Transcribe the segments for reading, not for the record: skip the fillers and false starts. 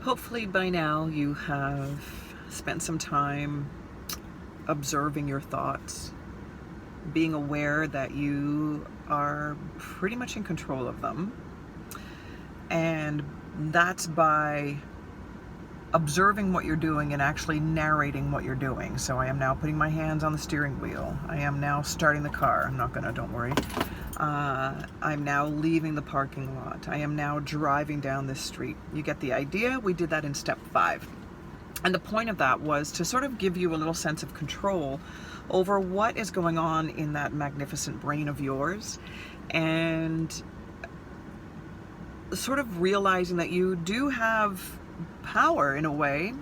Hopefully by now you have spent some time observing your thoughts, being aware that you are pretty much in control of them. And that's by observing what you're doing and actually narrating what you're doing. So I am now putting my hands on the steering wheel. I am now starting the car. I'm not gonna, don't worry. I'm now leaving the parking lot. I am now driving down this street. You get the idea? We did that in step 5. And the point of that was to sort of give you a little sense of control over what is going on in that magnificent brain of yours, and sort of realizing that you do have power in a way,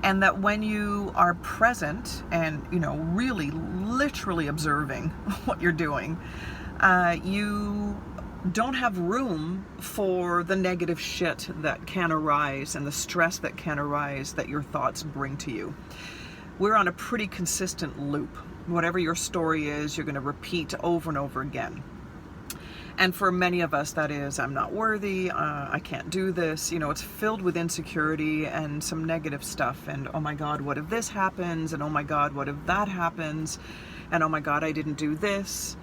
and that when you are present and, really literally observing what you're doing, you don't have room for the negative shit that can arise and the stress that can arise that your thoughts bring to you. We're on a pretty consistent loop. Whatever your story is, you're going to repeat over and over again. And for many of us, that is, I'm not worthy, I can't do this. It's filled with insecurity and some negative stuff. And oh my God, what if this happens? And oh my God, what if that happens? And oh my God, I didn't do this.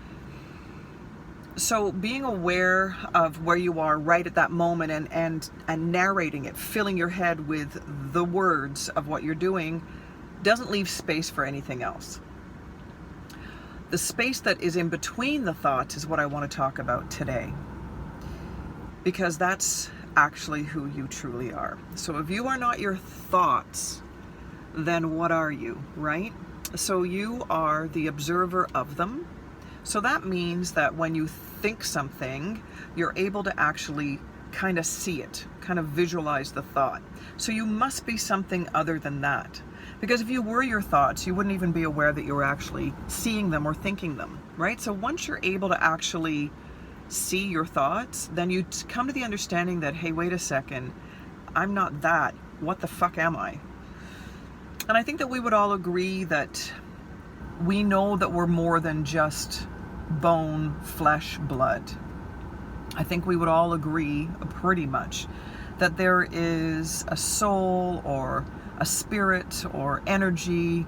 So being aware of where you are right at that moment and narrating it, filling your head with the words of what you're doing, doesn't leave space for anything else. The space that is in between the thoughts is what I want to talk about today, because that's actually who you truly are. So if you are not your thoughts, then what are you, right? So you are the observer of them. So that means that when you think something, you're able to actually kind of see it, kind of visualize the thought. So you must be something other than that. Because if you were your thoughts, you wouldn't even be aware that you were actually seeing them or thinking them, right? So once you're able to actually see your thoughts, then you come to the understanding that, hey, wait a second, I'm not that. What the fuck am I? And I think that we would all agree that we know that we're more than just bone, flesh, blood. I think we would all agree pretty much that there is a soul or a spirit or energy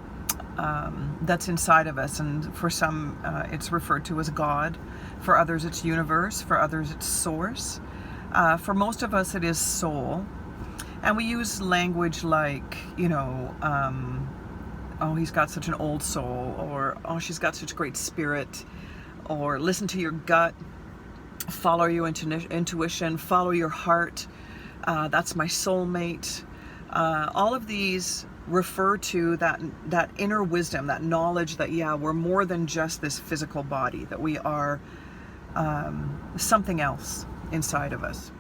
that's inside of us. And for some, it's referred to as God. For others, it's universe. For others, it's source. For most of us, it is soul. And we use language like, oh, he's got such an old soul, or oh, she's got such great spirit, or listen to your gut, follow your intuition, follow your heart, that's my soulmate. All of these refer to that inner wisdom, that knowledge that, yeah, we're more than just this physical body, that we are something else inside of us.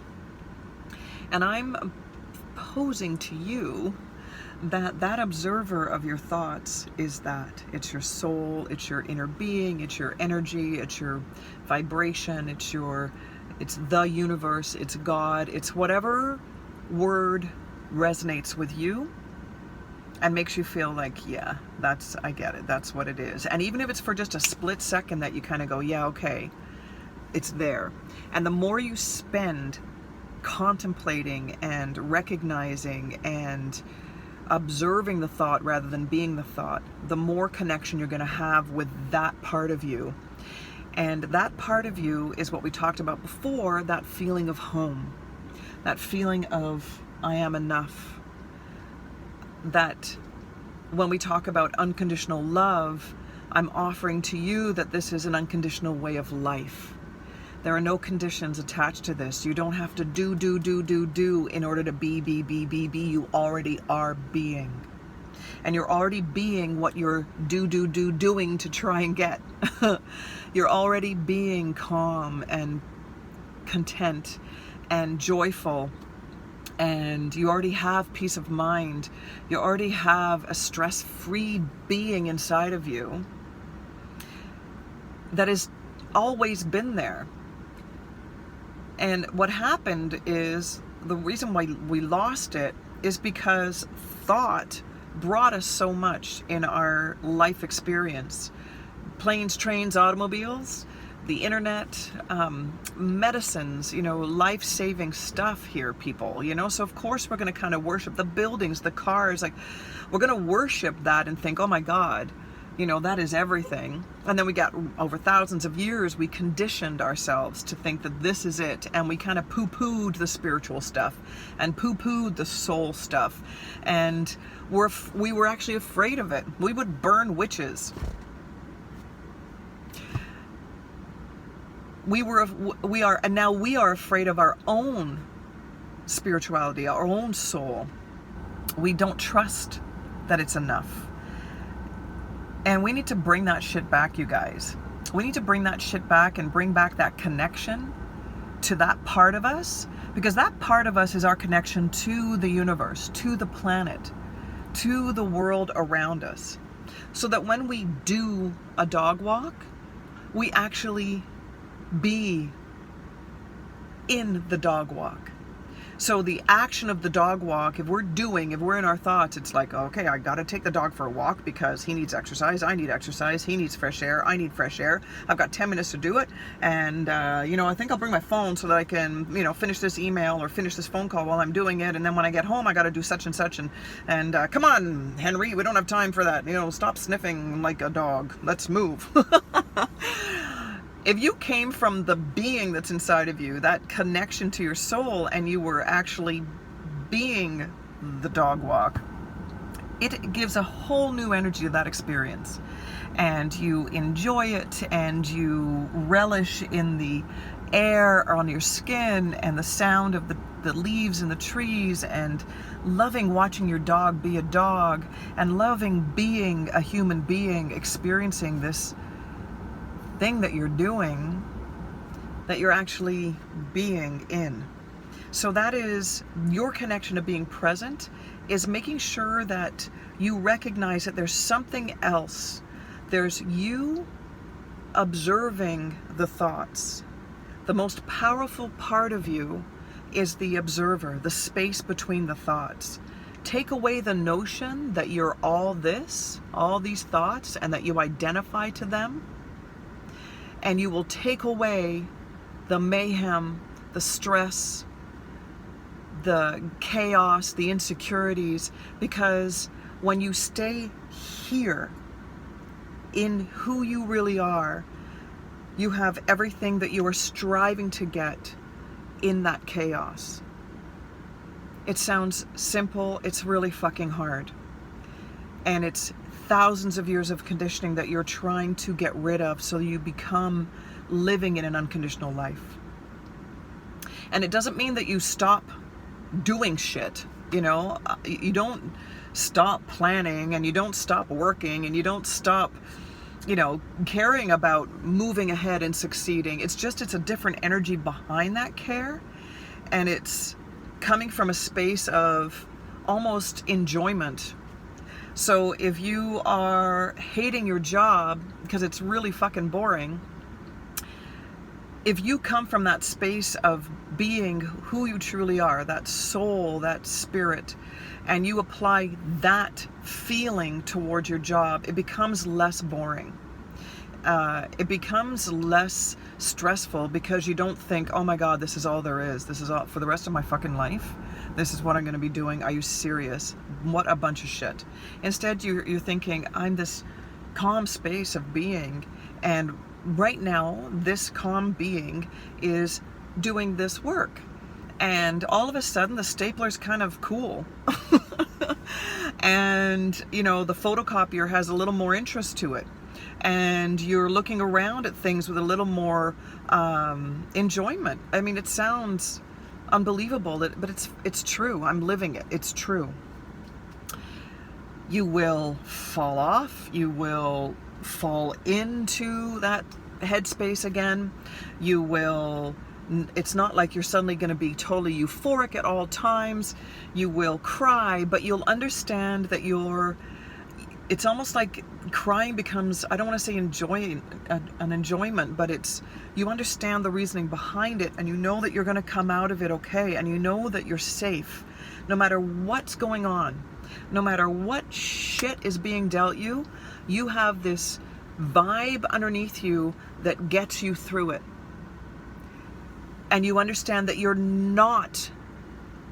And I'm posing to you that observer of your thoughts is that. It's your soul, it's your inner being, it's your energy, it's your vibration, it's the universe, it's God, it's whatever word resonates with you and makes you feel like, yeah, I get it, that's what it is. And even if it's for just a split second that you kind of go, yeah, okay, it's there. And the more you spend contemplating and recognizing and observing the thought rather than being the thought, the more connection you're going to have with that part of you. And that part of you is what we talked about before, that feeling of home, that feeling of I am enough. That when we talk about unconditional love, I'm offering to you that this is an unconditional way of life. There are no conditions attached to this. You don't have to do in order to be. You already are being. And you're already being what you're doing to try and get. You're already being calm and content and joyful. And you already have peace of mind. You already have a stress-free being inside of you that has always been there. And what happened is, the reason why we lost it is because thought brought us so much in our life experience. Planes, trains, automobiles, the internet, medicines, life-saving stuff here, people, so of course we're going to kind of worship the buildings, the cars, like we're going to worship that and think, oh my God, that is everything. And then we got, over thousands of years, we conditioned ourselves to think that this is it, and we kind of poo-pooed the spiritual stuff and poo-pooed the soul stuff, and we were actually afraid of it. We would burn witches. We are afraid of our own spirituality, our own soul. We don't trust that it's enough. And we need to bring that shit back, you guys. We need to bring that shit back and bring back that connection to that part of us, because that part of us is our connection to the universe, to the planet, to the world around us. So that when we do a dog walk, we actually be in the dog walk. So the action of the dog walk, if we're in our thoughts, it's like, okay, I got to take the dog for a walk because he needs exercise, I need exercise, he needs fresh air, I need fresh air, I've got 10 minutes to do it, and I think I'll bring my phone so that I can, finish this email or finish this phone call while I'm doing it, and then when I get home I got to do such and such, and come on, Henry, we don't have time for that, stop sniffing like a dog, let's move. If you came from the being that's inside of you, that connection to your soul, and you were actually being the dog walk, it gives a whole new energy to that experience. And you enjoy it, and you relish in the air on your skin and the sound of the leaves in the trees, and loving watching your dog be a dog, and loving being a human being, experiencing this thing that you're doing, that you're actually being in. So that is your connection to being present, is making sure that you recognize that there's something else. There's you observing the thoughts. The most powerful part of you is the observer, the space between the thoughts. Take away the notion that you're all this, all these thoughts, and that you identify to them, and you will take away the mayhem, the stress, the chaos, the insecurities, because when you stay here in who you really are, you have everything that you are striving to get in that chaos. It sounds simple, it's really fucking hard. And it's thousands of years of conditioning that you're trying to get rid of, so you become living in an unconditional life. And it doesn't mean that you stop doing shit, you don't stop planning, and you don't stop working, and you don't stop, caring about moving ahead and succeeding. It's a different energy behind that care, and it's coming from a space of almost enjoyment. So if you are hating your job because it's really fucking boring, if you come from that space of being who you truly are, that soul, that spirit, and you apply that feeling towards your job, it becomes less boring. It becomes less stressful, because you don't think, oh my God, this is all there is. This is all for the rest of my fucking life. This is what I'm going to be doing. Are you serious? What a bunch of shit. Instead, you're thinking, I'm this calm space of being, and right now, this calm being is doing this work. And all of a sudden, the stapler's kind of cool. And, the photocopier has a little more interest to it. And you're looking around at things with a little more enjoyment. I mean, it sounds unbelievable, but it's true. I'm living it. It's true. You will fall off. You will fall into that headspace again. It's not like you're suddenly going to be totally euphoric at all times. You will cry, but you'll understand that it's almost like crying becomes, I don't want to say an enjoyment, but you understand the reasoning behind it, and you know that you're going to come out of it okay, and you know that you're safe no matter what's going on, no matter what shit is being dealt you. You have this vibe underneath you that gets you through it. And you understand that you're not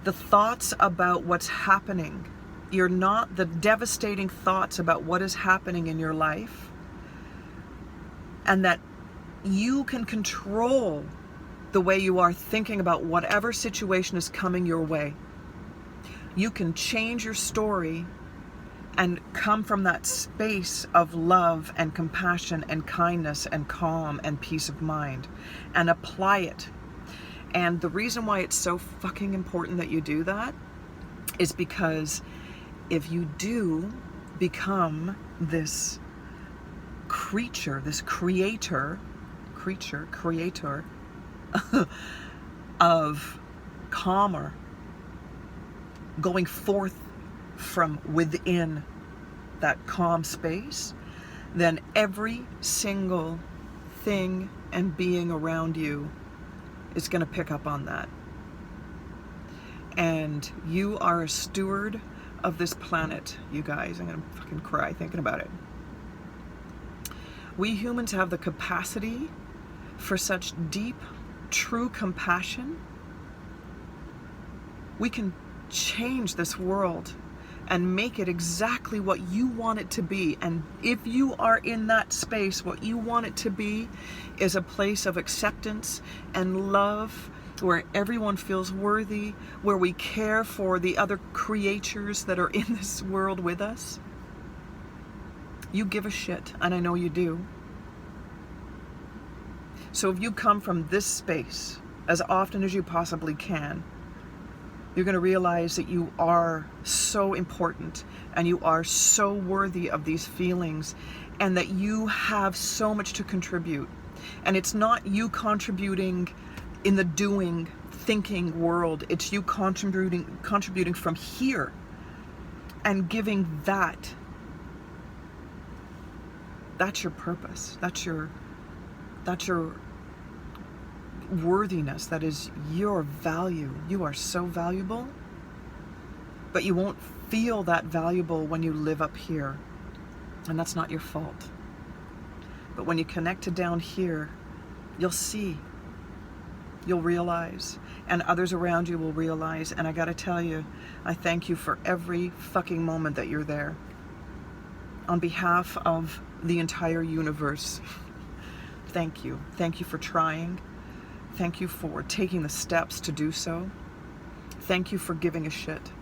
the thoughts about what's happening. You're not the devastating thoughts about what is happening in your life. And that you can control the way you are thinking about whatever situation is coming your way. You can change your story and come from that space of love and compassion and kindness and calm and peace of mind and apply it. And the reason why it's so fucking important that you do that is because if you do become this creature of calmer, going forth from within that calm space, then every single thing and being around you is going to pick up on that. And you are a steward of this planet, you guys. I'm going to fucking cry thinking about it. We humans have the capacity for such deep, true compassion. We can change this world and make it exactly what you want it to be. And if you are in that space, what you want it to be is a place of acceptance and love, where everyone feels worthy, where we care for the other creatures that are in this world with us. You give a shit, and I know you do. So if you come from this space as often as you possibly can, you're going to realize that you are so important and you are so worthy of these feelings, and that you have so much to contribute. And it's not you contributing in the doing, thinking world. It's you contributing from here and giving that. That's your purpose. That's your worthiness. That is your value. You are so valuable, but you won't feel that valuable when you live up here, and that's not your fault. But when you connect to down here, you'll see, you'll realize, and others around you will realize. And I gotta tell you, I thank you for every fucking moment that you're there. On behalf of the entire universe, thank you. Thank you for trying. Thank you for taking the steps to do so. Thank you for giving a shit.